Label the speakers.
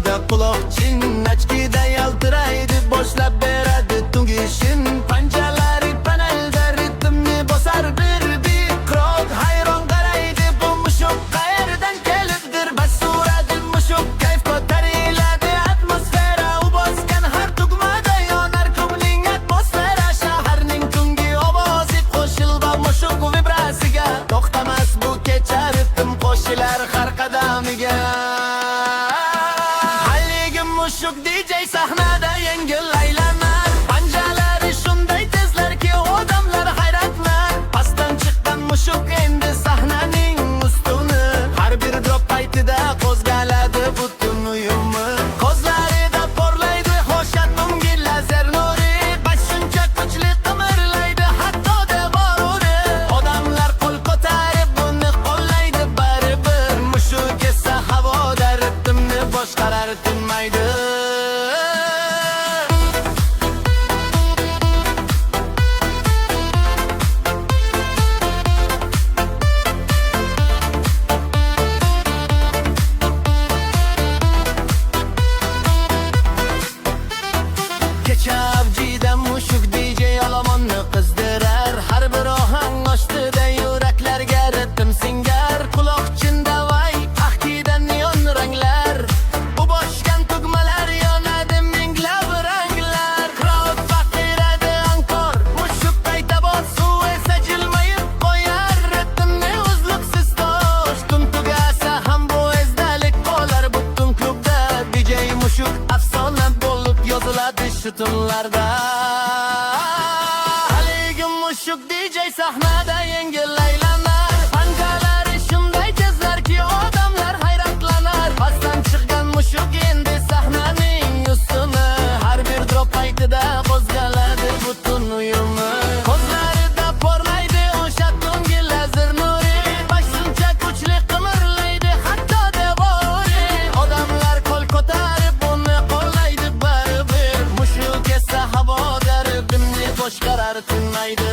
Speaker 1: avjida quloqchin, nachkida yaltiraydi, boshlab beradi tungi ishin. Panjalari panalda ritmni bosar bir krok, hayron qaraydi bu mushuk qayerdan kelibdir. Bas uradi mushuk, kayf ko'tariladi atmosfera, u bosgan har tugmada yonar ko'ngling atmosfera. Shaharning tungi ovozi qo'shildi mushuk vibrasiga, to'xtamas bu kecha ritm qo'shilar har qadamiga. Haligi mushuk DJ sahnada yengil aylanar, panjalari shunday tezlarki odamlar hayratlar. Pastdan chiqqan mushuk endi sahnaning ustuni, har bir drop paytida qo'zg'aladi butun uyumi. Ko'zlarida porlaydi ho'shatungi lazer nuri, bashuncha kuchli qimirlaydi hatto devoruri. Odamlar qo'l ko'tarib buni qo'llaydi baribir, mushuk esa havoda ritmni boshqarar tinmaydi. Kecha avjida mushuk DJ olomonni qizdirar, har bir ohang ostida yuraklarga ritm singar. Quloqchinda vay ahkida neon ranglar, u boshgan tugmalar yonadi minglab ranglar. Crowd baqiradi ankor, mushuk qayta bosuv esa jilmayib qo'yar, ritmni uzluksiz tosh. Kun tugasa ham bu esdalik qolar butun klubda, DJ mushuk afsona bo'lib yoziladi shu tunlarda. Haligi mushuk DJ sahnada yengil aylanar, panjalari shunday tezlarki odamlar hayratlanar. Pastdan chiqqan mushuk endi sahnaning ustuni, har bir drop paytida qo'zg'aladi butun uyumi. Ko'zlarida porlaydi o'sha tungi lazer nuri, bashuncha kuchli qimirlaydi hatto devori. Odamlar qo'l ko'tarib buni qo'llaydi baribir, mushuk esa havoda ritmni boshqarar tinmaydi.